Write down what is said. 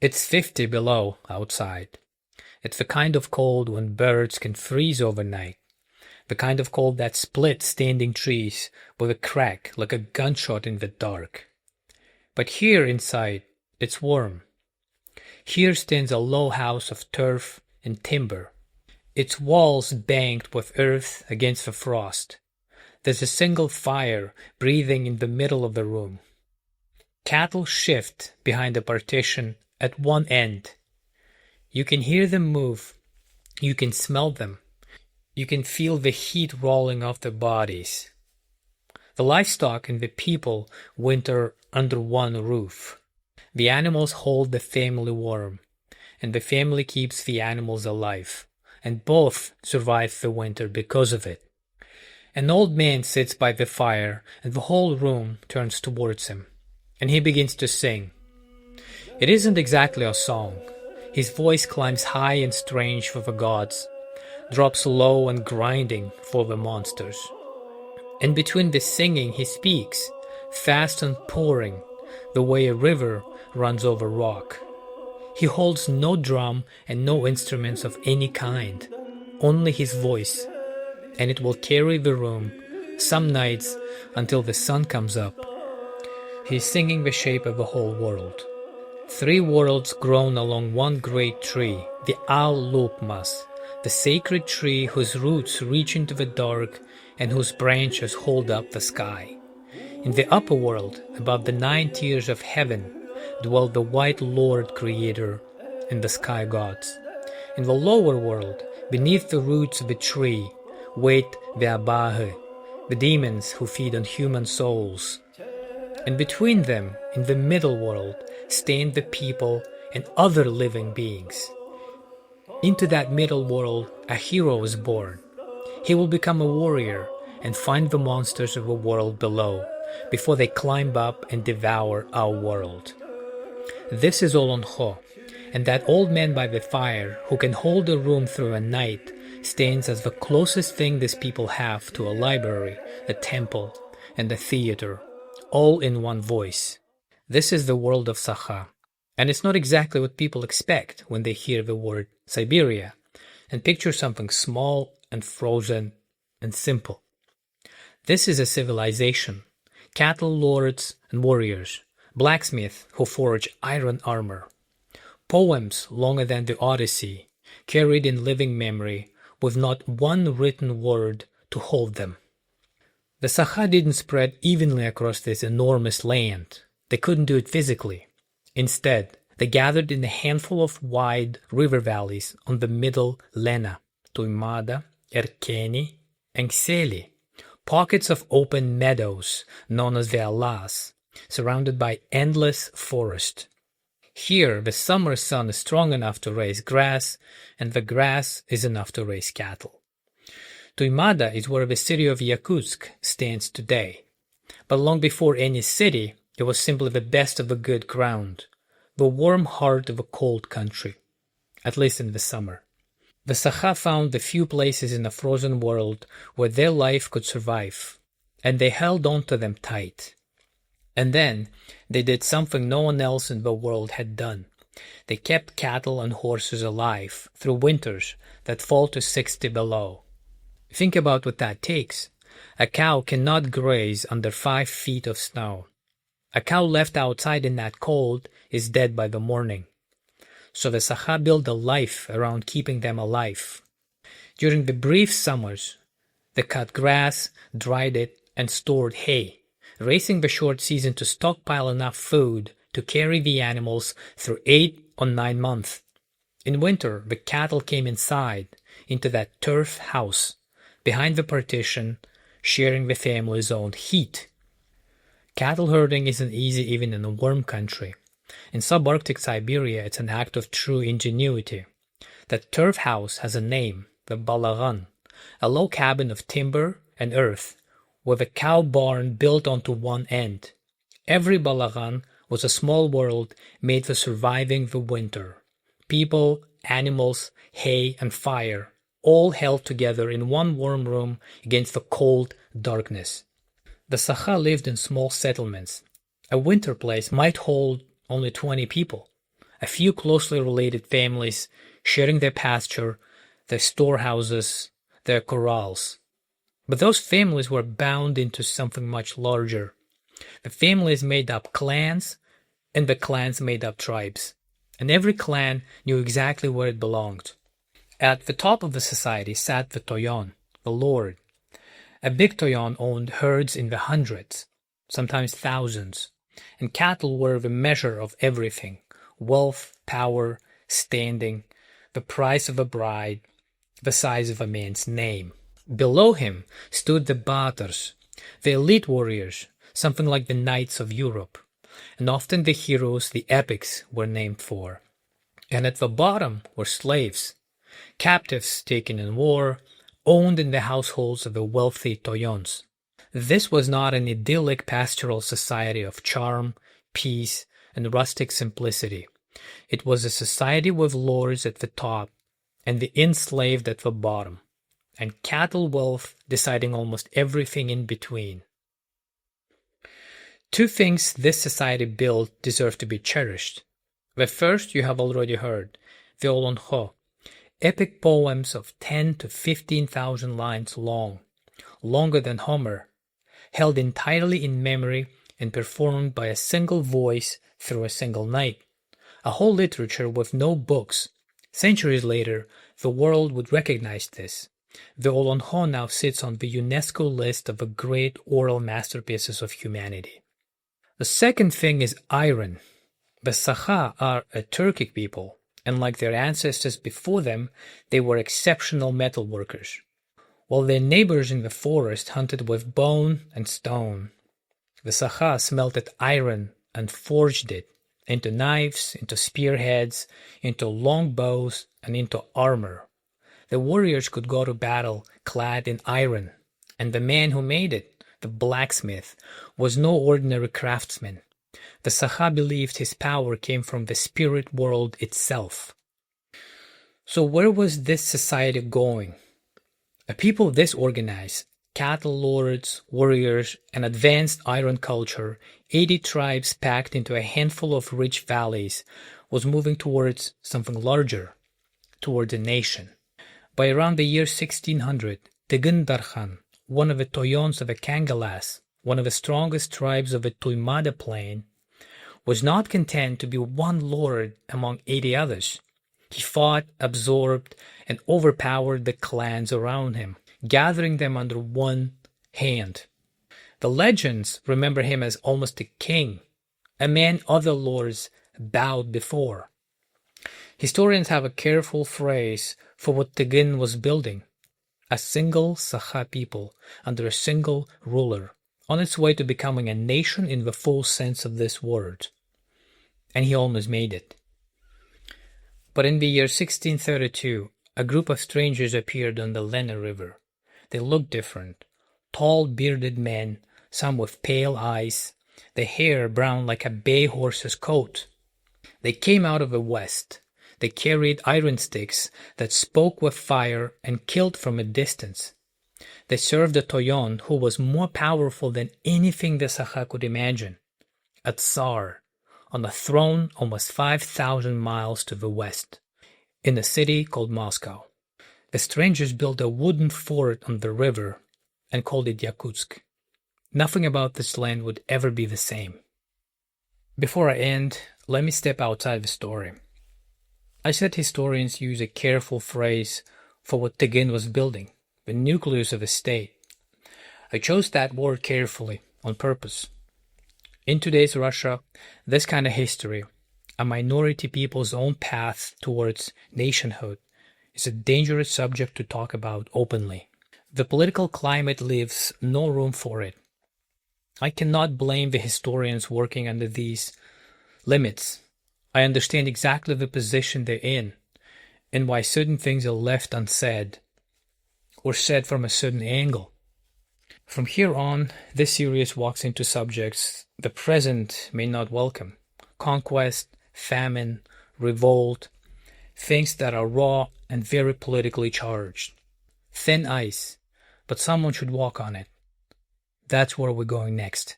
It's 50 below outside. It's the kind of cold when birds can freeze overnight. The kind of cold that splits standing trees with a crack like a gunshot in the dark. But here inside, it's warm. Here stands a low house of turf and timber, its walls banked with earth against the frost. There's a single fire breathing in the middle of the room. Cattle shift behind the partition at one end. You can hear them move. You can smell them. You can feel the heat rolling off their bodies. The livestock and the people winter under one roof. The animals hold the family warm, and the family keeps the animals alive, and both survive the winter because of it. An old man sits by the fire, and the whole room turns towards him, and he begins to sing. It isn't exactly a song. His voice climbs high and strange for the gods, drops low and grinding for the monsters. And between the singing he speaks, fast and pouring, the way a river runs over rock. He holds no drum and no instruments of any kind, only his voice, and it will carry the room some nights until the sun comes up. He is singing the shape of the whole world. 3 worlds grown along one great tree, the Al-Lukmas, the sacred tree whose roots reach into the dark and whose branches hold up the sky. In the upper world, above the 9 tiers of heaven, dwell the White Lord Creator and the sky gods. In the lower world, beneath the roots of the tree, wait the Abahe, the demons who feed on human souls. And between them, in the middle world, stand the people and other living beings. Into that middle world, a hero is born. He will become a warrior and find the monsters of the world below, before they climb up and devour our world. This is Olonkho, and that old man by the fire, who can hold a room through a night, stands as the closest thing these people have to a library, a temple, and a theater, all in one voice. This is the world of Sakha, and it's not exactly what people expect when they hear the word Siberia, and picture something small and frozen and simple. This is a civilization, cattle lords and warriors, blacksmiths who forge iron armor, poems longer than the Odyssey, carried in living memory, with not one written word to hold them. The Sakha didn't spread evenly across this enormous land. They couldn't do it physically. Instead, they gathered in a handful of wide river valleys on the middle Lena, Tuymada, Erkeni, and Kseli, pockets of open meadows known as the Alas, surrounded by endless forest. Here, the summer sun is strong enough to raise grass, and the grass is enough to raise cattle. Tuymada is where the city of Yakutsk stands today. But long before any city, it was simply the best of the good ground, the warm heart of a cold country, at least in the summer. The Sakha found the few places in the frozen world where their life could survive, and they held on to them tight. And then they did something no one else in the world had done. They kept cattle and horses alive through winters that fall to 60 below. Think about what that takes. A cow cannot graze under 5 feet of snow. A cow left outside in that cold is dead by the morning. So the Sakha built a life around keeping them alive. During the brief summers, they cut grass, dried it, and stored hay, racing the short season to stockpile enough food to carry the animals through 8 or 9 months. In winter, the cattle came inside, into that turf house, behind the partition, sharing the family's own heat. Cattle herding isn't easy even in a warm country. In subarctic Siberia, it's an act of true ingenuity. That turf house has a name, the balagan, a low cabin of timber and earth, with a cow barn built onto one end. Every balagan was a small world made for surviving the winter. People, animals, hay, and fire, all held together in one warm room against the cold darkness. The Sakha lived in small settlements. A winter place might hold only 20 people. a few closely related families sharing their pasture, their storehouses, their corrals. But those families were bound into something much larger. The families made up clans, and the clans made up tribes. And every clan knew exactly where it belonged. At the top of the society sat the toyon, the lord. A big toyon owned herds in the hundreds, sometimes thousands, and cattle were the measure of everything: wealth, power, standing, the price of a bride, the size of a man's name. Below him stood the batars, the elite warriors, something like the knights of Europe, and often the heroes the epics were named for. And at the bottom were slaves, captives taken in war, owned in the households of the wealthy toyons. This was not an idyllic pastoral society of charm, peace, and rustic simplicity. It was a society with lords at the top and the enslaved at the bottom, and cattle wealth deciding almost everything in between. Two things this society built deserve to be cherished. The first you have already heard, the Olonkho, epic poems of 10 to 15,000 lines long, longer than Homer, held entirely in memory and performed by a single voice through a single night. A whole literature with no books. Centuries later, the world would recognize this. The Olonkho now sits on the UNESCO list of the great oral masterpieces of humanity. The second thing is iron. The Sakha are a Turkic people, and like their ancestors before them, they were exceptional metal workers, while their neighbors in the forest hunted with bone and stone. The Sakha smelted iron and forged it into knives, into spearheads, into long bows, and into armor. The warriors could go to battle clad in iron, and the man who made it, the blacksmith, was no ordinary craftsman. The Sakha believed his power came from the spirit world itself. So where was this society going? A people this organized, cattle lords, warriors, and advanced iron culture, 80 tribes packed into a handful of rich valleys, was moving towards something larger, towards a nation. By around the year 1600, Tygyn Darkhan, one of the toyons of the Kangalas, one of the strongest tribes of the Tuymada plain, was not content to be one lord among 80 others. He fought, absorbed, and overpowered the clans around him, gathering them under one hand. The legends remember him as almost a king, a man other lords bowed before. Historians have a careful phrase for what Tygyn was building: a single Sakha people under a single ruler, on its way to becoming a nation in the full sense of this word. And he almost made it. But in the year 1632, a group of strangers appeared on the Lena River. They looked different. Tall, bearded men, some with pale eyes, the hair brown like a bay horse's coat. They came out of the west. They carried iron sticks that spoke with fire and killed from a distance. They served a toyon who was more powerful than anything the Sakha could imagine, a Tsar, on a throne almost 5,000 miles to the west, in a city called Moscow. The strangers built a wooden fort on the river and called it Yakutsk. Nothing about this land would ever be the same. Before I end, let me step outside the story. I said historians use a careful phrase for what Tygyn was building, the nucleus of a state. I chose that word carefully, on purpose. In today's Russia, this kind of history, a minority people's own path towards nationhood, is a dangerous subject to talk about openly. The political climate leaves no room for it. I cannot blame the historians working under these limits. I understand exactly the position they're in, and why certain things are left unsaid, or said from a certain angle. From here on, this series walks into subjects the present may not welcome: conquest, famine, revolt, things that are raw and very politically charged. Thin ice, but someone should walk on it. That's where we're going next.